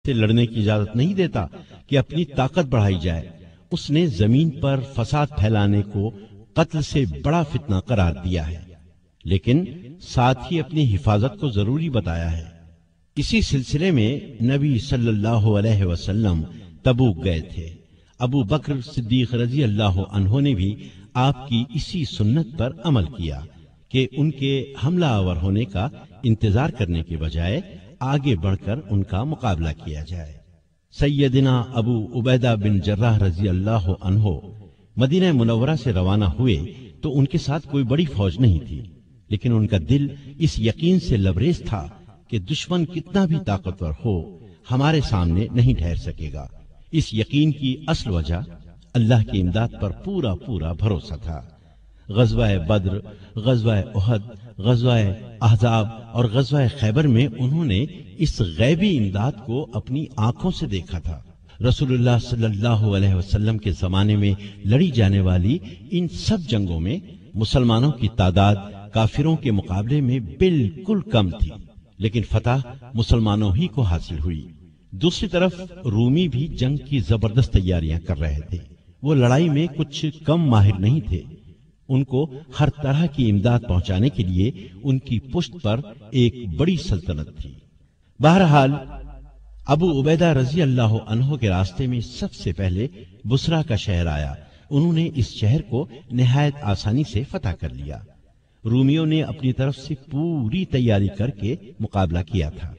سے لڑنے کی اجازت نہیں دیتا کہ اپنی طاقت بڑھائی جائے۔ اس نے زمین پر فساد پھیلانے کو قتل سے بڑا فتنہ قرار دیا ہے، لیکن ساتھ ہی اپنی حفاظت کو ضروری بتایا ہے۔ اسی سلسلے میں نبی صلی اللہ علیہ وسلم تبوک گئے تھے۔ ابو بکر صدیق رضی اللہ عنہ نے بھی آپ کی اسی سنت پر عمل کیا کہ ان کے حملہ آور ہونے کا انتظار کرنے کے بجائے آگے بڑھ کر ان کا مقابلہ کیا جائے۔ سیدنا ابو عبیدہ بن جراح رضی اللہ عنہ مدینہ منورہ سے روانہ ہوئے تو ان کے ساتھ کوئی بڑی فوج نہیں تھی، لیکن ان کا دل اس یقین سے لبریز تھا کہ دشمن کتنا بھی طاقتور ہو ہمارے سامنے نہیں ٹھہر سکے گا۔ اس یقین کی اصل وجہ اللہ کی امداد پر پورا بھروسہ تھا۔ غزوہ بدر، غزوہ احد، غزوہ احزاب اور غزوہ خیبر میں انہوں نے اس غیبی امداد کو اپنی آنکھوں سے دیکھا تھا۔ رسول اللہ صلی اللہ علیہ وسلم کے زمانے میں لڑی جانے والی ان سب جنگوں میں مسلمانوں کی تعداد کافروں کے مقابلے میں بالکل کم تھی، لیکن فتح مسلمانوں ہی کو حاصل ہوئی۔ دوسری طرف رومی بھی جنگ کی زبردست تیاریاں کر رہے تھے۔ وہ لڑائی میں کچھ کم ماہر نہیں تھے۔ ان کو ہر طرح کی امداد پہنچانے کے لیے ان کی پشت پر ایک بڑی سلطنت تھی۔ بہرحال ابو عبیدہ رضی اللہ عنہ کے راستے میں سب سے پہلے بصرہ کا شہر آیا۔ انہوں نے اس شہر کو نہایت آسانی سے فتح کر لیا۔ رومیوں نے اپنی طرف سے پوری تیاری کر کے مقابلہ کیا تھا۔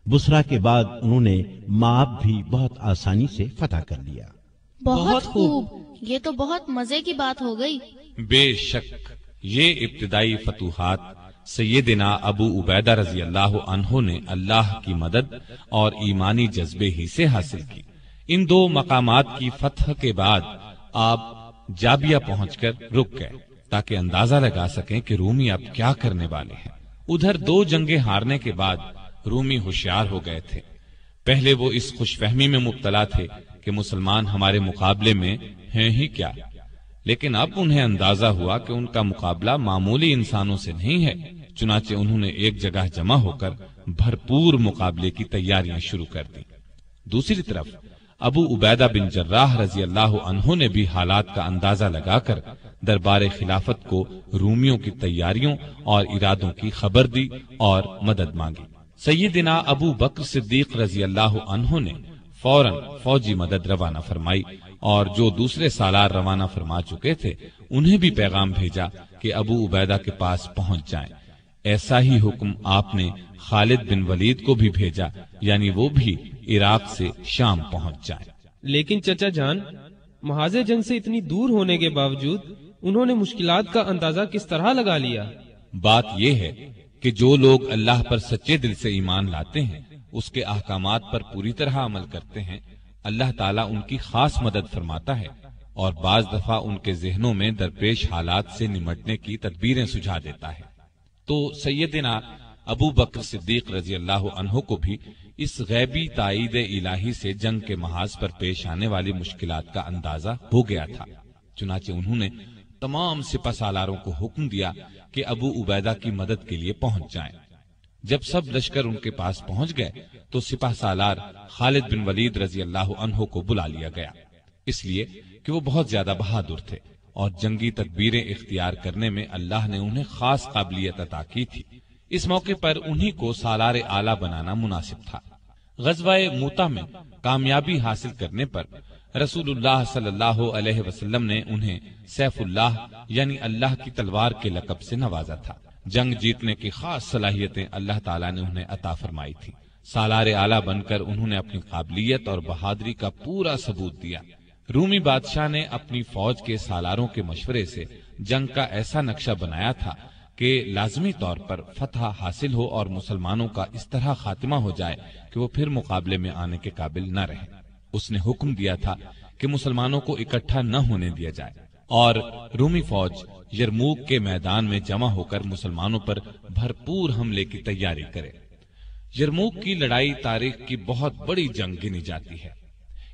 بصرہ کے بعد انہوں نے مآب بھی بہت آسانی سے فتح کر لیا۔ بہت خوب، یہ تو بہت مزے کی بات ہو گئی۔ بے شک یہ ابتدائی فتوحات سیدنا ابو عبیدہ رضی اللہ عنہ نے اللہ کی مدد اور ایمانی جذبے ہی سے حاصل کی۔ ان دو مقامات کی فتح کے بعد آپ جابیہ پہنچ کر رک گئے تاکہ اندازہ لگا سکیں کہ رومی اب کیا کرنے والے ہیں۔ ادھر دو جنگیں ہارنے کے بعد رومی ہوشیار ہو گئے تھے۔ پہلے وہ اس خوش فہمی میں مبتلا تھے کہ مسلمان ہمارے مقابلے میں ہیں ہی کیا، لیکن اب انہیں اندازہ ہوا کہ ان کا مقابلہ معمولی انسانوں سے نہیں ہے۔ چنانچہ انہوں نے ایک جگہ جمع ہو کر بھرپور مقابلے کی تیاریاں شروع کر دی۔ دوسری طرف ابو عبیدہ بن جراح رضی اللہ عنہ نے بھی حالات کا اندازہ لگا کر دربار خلافت کو رومیوں کی تیاریوں اور ارادوں کی خبر دی اور مدد مانگی۔ سیدنا ابو بکر صدیق رضی اللہ عنہ نے فوراً فوجی مدد روانہ فرمائی اور جو دوسرے سالار روانہ فرما چکے تھے انہیں بھی پیغام بھیجا کہ ابو عبیدہ کے پاس پہنچ جائیں۔ ایسا ہی حکم آپ نے خالد بن ولید کو بھی بھیجا، یعنی وہ بھی عراق سے شام پہنچ جائیں۔ لیکن چچا جان، محاذ جنگ سے اتنی دور ہونے کے باوجود انہوں نے مشکلات کا اندازہ کس طرح لگا لیا؟ بات یہ ہے کہ جو لوگ اللہ پر سچے دل سے ایمان لاتے ہیں، اس کے احکامات پر پوری طرح عمل کرتے ہیں، اللہ تعالیٰ ان کی خاص مدد فرماتا ہے اور بعض دفعہ ان کے ذہنوں میں درپیش حالات سے نمٹنے کی تدبیریں سجھا دیتا ہے۔ تو سیدنا ابو بکر صدیق رضی اللہ عنہ کو بھی اس غیبی تائید الہی سے جنگ کے محاذ پر پیش آنے والی مشکلات کا اندازہ ہو گیا تھا۔ چنانچہ انہوں نے تمام سپہ سالاروں کو حکم دیا کہ ابو عبیدہ کی مدد کے لیے پہنچ جائیں۔ جب سب لشکر ان کے پاس پہنچ گئے تو سپہ سالار خالد بن ولید رضی اللہ عنہ کو بلا لیا گیا، اس لیے کہ وہ بہت زیادہ بہادر تھے اور جنگی تدبیریں اختیار کرنے میں اللہ نے انہیں خاص قابلیت عطا کی تھی۔ اس موقع پر انہی کو سالار اعلیٰ بنانا مناسب تھا۔ غزوہ موتا میں کامیابی حاصل کرنے پر رسول اللہ صلی اللہ علیہ وسلم نے انہیں سیف اللہ یعنی اللہ کی تلوار کے لقب سے نوازا تھا۔ جنگ جیتنے کی خاص صلاحیتیں اللہ تعالیٰ نے انہیں عطا فرمائی تھی۔ سالار اعلیٰ بن کر انہوں نے اپنی قابلیت اور بہادری کا پورا ثبوت دیا۔ رومی بادشاہ نے اپنی فوج کے سالاروں کے مشورے سے جنگ کا ایسا نقشہ بنایا تھا کہ لازمی طور پر فتح حاصل ہو اور مسلمانوں کا اس طرح خاتمہ ہو جائے کہ وہ پھر مقابلے میں آنے کے قابل نہ رہیں۔ اس نے حکم دیا تھا کہ مسلمانوں کو اکٹھا نہ ہونے دیا جائے اور رومی فوج یرموک کے میدان میں جمع ہو کر مسلمانوں پر بھرپور حملے کی تیاری کرے۔ یرموک کی لڑائی تاریخ کی بہت بڑی جنگ گنی جاتی ہے۔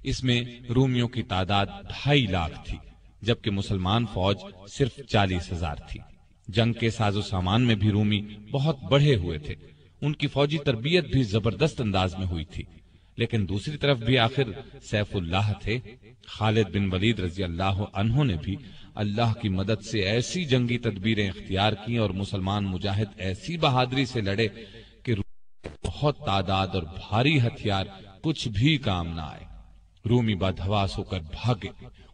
اس میں رومیوں کی تعداد 2.5 لاکھ تھی، جبکہ مسلمان فوج صرف 40,000 تھی۔ جنگ کے ساز و سامان میں بھی رومی بہت بڑھے ہوئے تھے۔ ان کی فوجی تربیت بھی زبردست انداز میں ہوئی تھی، لیکن دوسری طرف بھی آخر سیف اللہ تھے۔ خالد بن ولید رضی اللہ عنہ نے بھی اللہ کی مدد سے ایسی جنگی تدبیریں اختیار کی اور مسلمان مجاہد ایسی بہادری سے لڑے کہ بہت تعداد اور بھاری ہتھیار کچھ بھی کام نہ آئے۔ رومی بدحواس ہو کر بھاگے،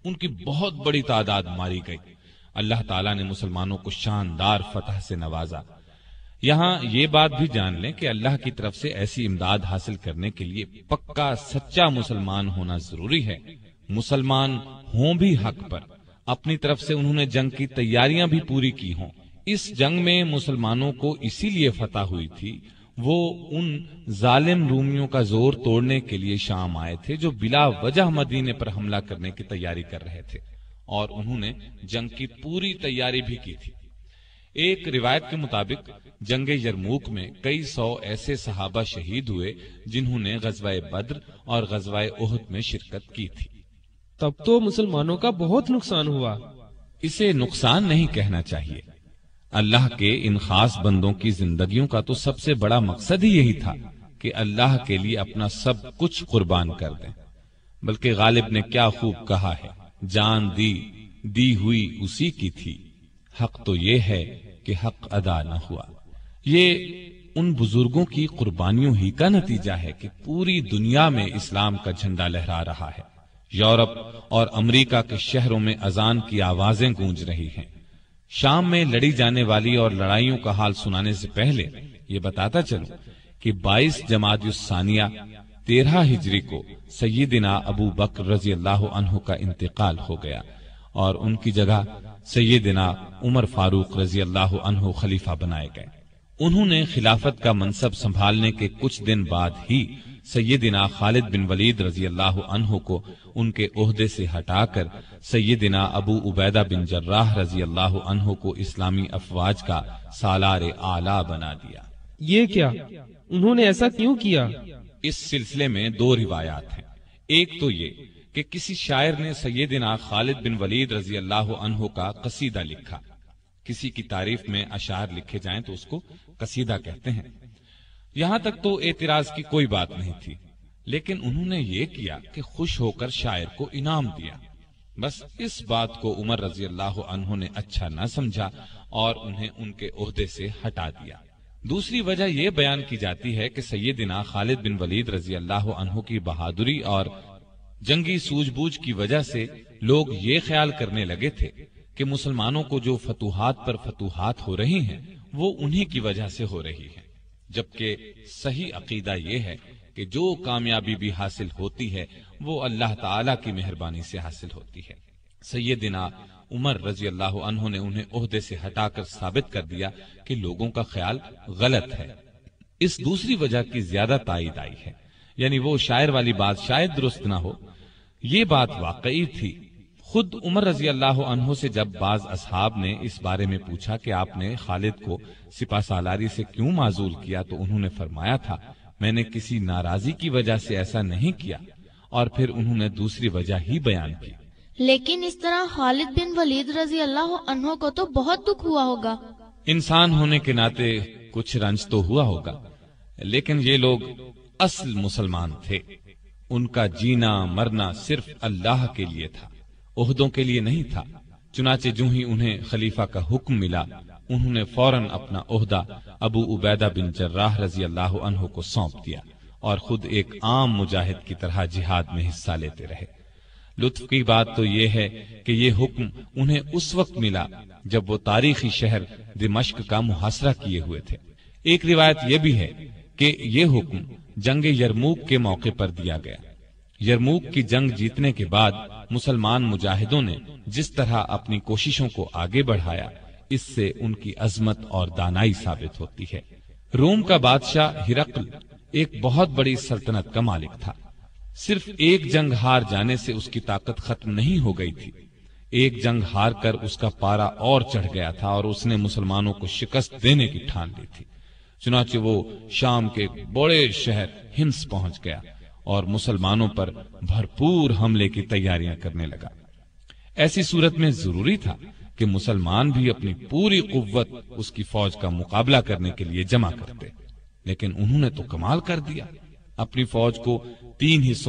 ان کی بہت بڑی تعداد ماری گئی۔ اللہ تعالیٰ نے مسلمانوں کو شاندار فتح سے نوازا۔ یہاں یہ بات بھی جان لیں کہ اللہ کی طرف سے ایسی امداد حاصل کرنے کے لیے پکا سچا مسلمان ہونا ضروری ہے۔ مسلمان ہوں بھی حق پر، اپنی طرف سے انہوں نے جنگ کی تیاریاں بھی پوری کی ہوں۔ اس جنگ میں مسلمانوں کو اسی لیے فتح ہوئی تھی، وہ ان ظالم رومیوں کا زور توڑنے کے لیے شام آئے تھے جو بلا وجہ مدینے پر حملہ کرنے کی تیاری کر رہے تھے، اور انہوں نے جنگ کی پوری تیاری بھی کی تھی۔ ایک روایت کے مطابق جنگ یرموک میں کئی سو ایسے صحابہ شہید ہوئے جنہوں نے غزوہ بدر اور غزوہ احد میں شرکت کی تھی۔ تب تو مسلمانوں کا بہت نقصان ہوا۔ اسے نقصان نہیں کہنا چاہیے۔ اللہ کے ان خاص بندوں کی زندگیوں کا تو سب سے بڑا مقصد ہی یہی تھا کہ اللہ کے لیے اپنا سب کچھ قربان کر دیں۔ بلکہ غالب نے کیا خوب کہا ہے، جان دی ہوئی اسی کی تھی، حق تو یہ ہے کہ حق ادا نہ ہوا۔ یہ ان بزرگوں کی قربانیوں ہی کا نتیجہ ہے کہ پوری دنیا میں اسلام کا جھنڈا لہرا رہا ہے۔ یورپ اور امریکہ کے شہروں میں اذان کی آوازیں گونج رہی ہیں۔ شام میں لڑی جانے والی اور لڑائیوں کا حال سنانے سے پہلے یہ بتاتا چلوں کہ 22 جمادی الثانیہ 13 ہجری کو سیدنا ابو بکر رضی اللہ عنہ کا انتقال ہو گیا اور ان کی جگہ سیدنا عمر فاروق رضی اللہ عنہ خلیفہ بنائے گئے۔ انہوں نے خلافت کا منصب سنبھالنے کے کچھ دن بعد ہی سیدنا خالد بن ولید رضی اللہ عنہ کو ان کے عہدے سے ہٹا کر سیدنا ابو عبیدہ بن جراح رضی اللہ عنہ کو اسلامی افواج کا سالار اعلیٰ بنا دیا۔ یہ کیا؟ انہوں نے ایسا کیوں کیا؟ اس سلسلے میں 2 روایات ہیں۔ ایک تو یہ کہ کسی شاعر نے سیدنا خالد بن ولید رضی اللہ عنہ کا قصیدہ لکھا۔ کسی کی تعریف میں اشعار لکھے جائیں تو اس کو قصیدہ کہتے ہیں۔ یہاں تک تو اعتراض کی کوئی بات نہیں تھی، لیکن انہوں نے یہ کیا کہ خوش ہو کر شاعر کو انعام دیا۔ بس اس بات کو عمر رضی اللہ عنہ نے اچھا نہ سمجھا اور انہیں ان کے عہدے سے ہٹا دیا۔ دوسری وجہ یہ بیان کی جاتی ہے کہ سیدنا خالد بن ولید رضی اللہ عنہ کی بہادری اور جنگی سوجھ بوجھ کی وجہ سے لوگ یہ خیال کرنے لگے تھے کہ مسلمانوں کو جو فتوحات پر فتوحات ہو رہی ہیں وہ انہی کی وجہ سے ہو رہی ہیں، جبکہ صحیح عقیدہ یہ ہے کہ جو کامیابی بھی حاصل ہوتی ہے وہ اللہ تعالی کی مہربانی سے حاصل ہوتی ہے۔ سیدنا عمر رضی اللہ عنہ نے انہیں عہدے سے ہٹا کر ثابت کر دیا کہ لوگوں کا خیال غلط ہے۔ اس دوسری وجہ کی زیادہ تائید آئی ہے، یعنی وہ شاعر والی بات شاید درست نہ ہو، یہ بات واقعی تھی۔ خود عمر رضی اللہ عنہ سے جب بعض اصحاب نے اس بارے میں پوچھا کہ آپ نے خالد کو سپہ سالاری سے کیوں معزول کیا تو انہوں نے فرمایا تھا، میں نے کسی ناراضی کی وجہ سے ایسا نہیں کیا، اور پھر انہوں نے دوسری وجہ ہی بیان کی۔ لیکن اس طرح خالد بن ولید رضی اللہ عنہ کو تو بہت دکھ ہوا ہوگا۔ انسان ہونے کے ناطے کچھ رنج تو ہوا ہوگا، لیکن یہ لوگ اصل مسلمان تھے۔ ان کا جینا مرنا صرف اللہ کے لیے تھا، عہدوں کے لیے نہیں تھا۔ چنانچہ جو ہی انہیں خلیفہ کا حکم ملا انہوں نے فوراً اپنا عہدہ ابو عبیدہ بن جراح رضی اللہ عنہ کو سونپ دیا اور خود ایک عام مجاہد کی طرح جہاد میں حصہ لیتے رہے۔ لطف کی بات تو یہ ہے کہ یہ حکم انہیں اس وقت ملا جب وہ تاریخی شہر دمشق کا محاصرہ کیے ہوئے تھے۔ ایک روایت یہ بھی ہے کہ یہ حکم جنگ یرموک کے موقع پر دیا گیا۔ یرموک کی جنگ جیتنے کے بعد مسلمان مجاہدوں نے جس طرح اپنی کوششوں کو آگے بڑھایا، اس سے ان کی عظمت اور دانائی ثابت ہوتی ہے۔ روم کا بادشاہ ہرقل ایک بہت بڑی سلطنت کا مالک تھا۔ صرف ایک جنگ ہار جانے سے اس کی طاقت ختم نہیں ہو گئی تھی، ایک جنگ ہار کر اس کا پارا اور چڑھ گیا تھا اور اس نے مسلمانوں کو شکست دینے کی ٹھان لی تھی۔ چنانچہ وہ شام کے بڑے شہر ہمس پہنچ گیا اور مسلمانوں پر بھرپور حملے کی تیاریاں کرنے لگا۔ ایسی صورت میں ضروری تھا کہ مسلمان بھی اپنی پوری قوت اس کی فوج کا مقابلہ کرنے کے لیے جمع کرتے، لیکن انہوں نے تو کمال کر دیا۔ اپنی فوج کو 3 حصوں